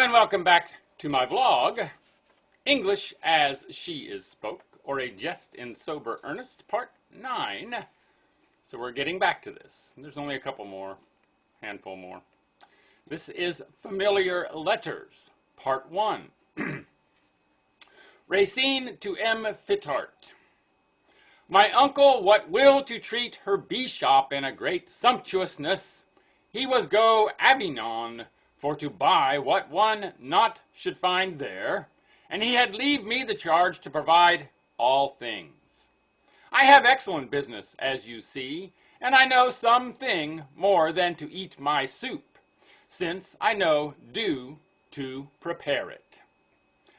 and welcome back to my vlog, English as She Is Spoke, or A Jest in Sober Earnest, Part 9. So we're getting back to this. There's only a couple more, handful more. This is Familiar Letters, Part 1. Racine to M. Fittart. My uncle what will to treat her bishop in a great sumptuousness, he was go Avignon, for to buy what one not should find there, and he had leave me the charge to provide all things. I have excellent business, as you see, and I know something more than to eat my soup, since I know do to prepare it.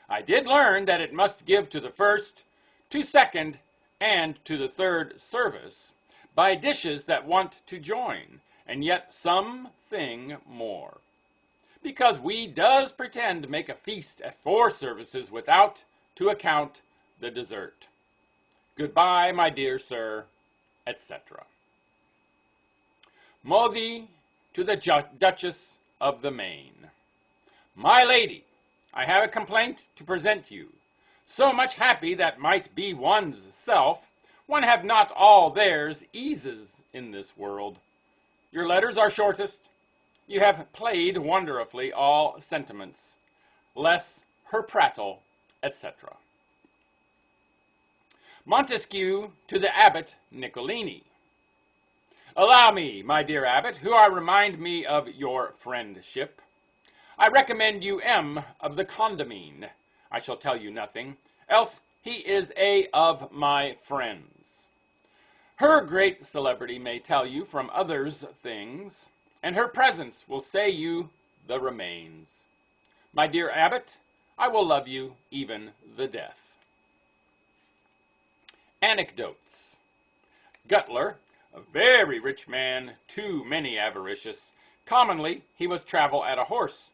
I did learn that it must give to the first, to second, and to the third service, by dishes that want to join, and yet something more. Because we does pretend to make a feast at 4 services without to account the dessert. Goodbye, my dear sir, etc. Movi to the Duchess of the Maine. My lady, I have a complaint to present you. So much happy that might be one's self, one have not all theirs eases in this world. Your letters are shortest. You have played wonderfully all sentiments, less her prattle, etc. Montesquieu to the Abbot Niccolini. Allow me, my dear Abbot, who I remind me of your friendship. I recommend you M. of the Condamine. I shall tell you nothing, else he is a of my friends. Her great celebrity may tell you from others things, and her presence will say you the remains. My dear Abbot, I will love you even the death. Anecdotes. Gutler, a very rich man, too many avaricious. Commonly he was travel at a horse,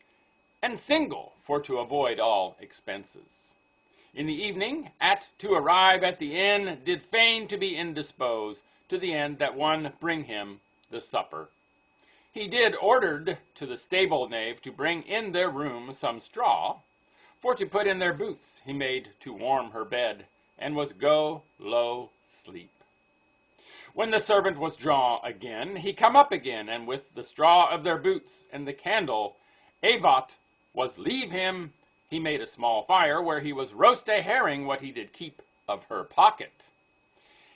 and single, for to avoid all expenses. In the evening, to arrive at the inn, did feign to be indisposed, to the end that one bring him the supper. He did ordered to the stable knave to bring in their room some straw, for to put in their boots he made to warm her bed, and was go low sleep. When the servant was drawn again, he come up again, and with the straw of their boots and the candle, Avat was leave him, he made a small fire, where he was roast a herring what he did keep of her pocket.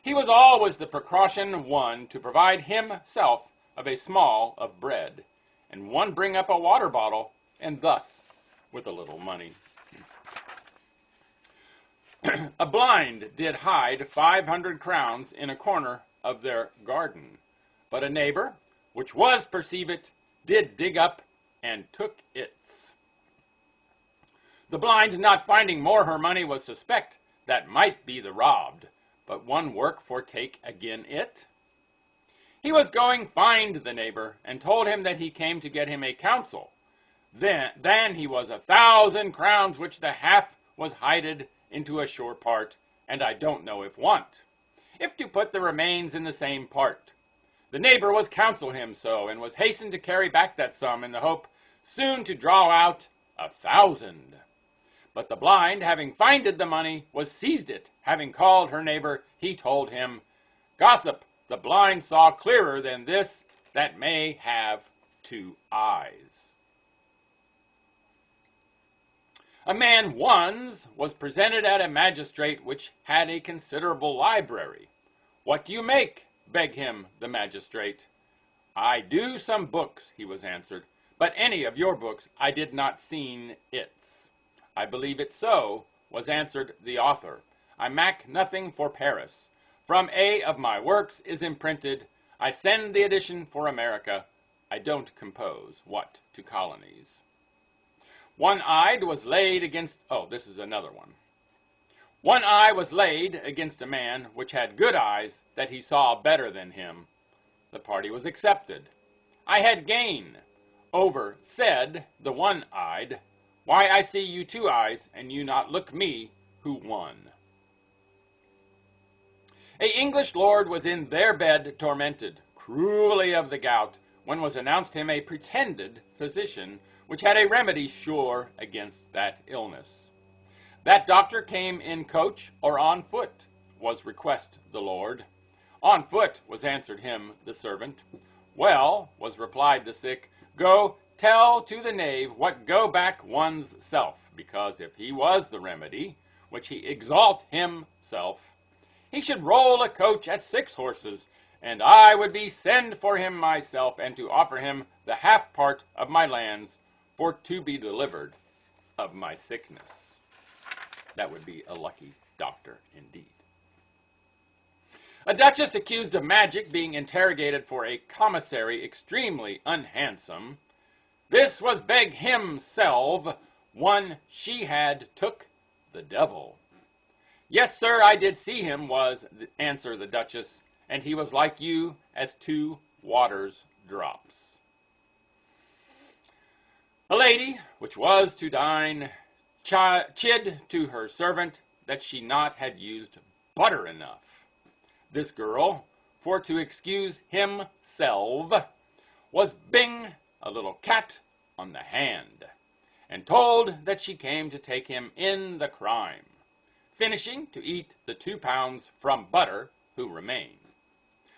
He was always the precaution one to provide himself of a small of bread, and one bring up a water bottle, and thus with a little money. A blind did hide 500 crowns in a corner of their garden, but a neighbor, which was perceive it, did dig up and took its. The blind, not finding more her money, was suspect that might be the robbed, but one work for take again it. He was going find the neighbor, and told him that he came to get him a counsel. Then he was 1,000 crowns, which the half was hided into a sure part, and I don't know if want, if to put the remains in the same part. The neighbor was counsel him so, and was hastened to carry back that sum, in the hope soon to draw out 1,000. But the blind, having finded the money, was seized it. Having called her neighbor, he told him, Gossip, the blind saw clearer than this that may have 2 eyes. A man once was presented at a magistrate which had a considerable library. What do you make? Beg him the magistrate. I do some books, he was answered, but any of your books I did not seen its. I believe it so, was answered the author. I mack nothing for Paris. From A of my works is imprinted. I send the edition for America. I don't compose what to colonies. One-eyed was laid against, this is another one. One eye was laid against a man which had good eyes, that he saw better than him. The party was accepted. I had gain over, said the one-eyed, why I see you 2 eyes, and you not look me who won. A English lord was in their bed tormented cruelly of the gout, when was announced him a pretended physician, which had a remedy sure against that illness. That doctor came in coach or on foot, was request the Lord. On foot, was answered him the servant. Well, was replied the sick, go tell to the knave what go back one's self, because if he was the remedy, which he exalt himself, he should roll a coach at 6 horses, and I would be send for him myself, and to offer him the half part of my lands, for to be delivered of my sickness. That would be a lucky doctor indeed. A duchess accused of magic being interrogated for a commissary extremely unhandsome. This was beg himself, one she had took the devil. Yes, sir, I did see him, was answer the duchess, and he was like you as 2 waters drops. A lady, which was to dine, chid to her servant that she not had used butter enough. This girl, for to excuse himself, was bing a little cat on the hand, and told that she came to take him in the crime, finishing to eat the 2 pounds from butter who remained.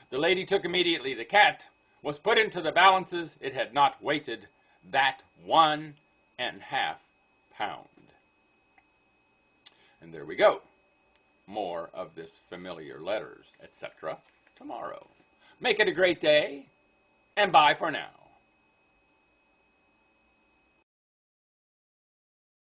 The lady took immediately the cat, was put into the balances, it had not weighted that 1.5 pound. And there we go. More of this familiar letters, etc. tomorrow. Make it a great day, and bye for now.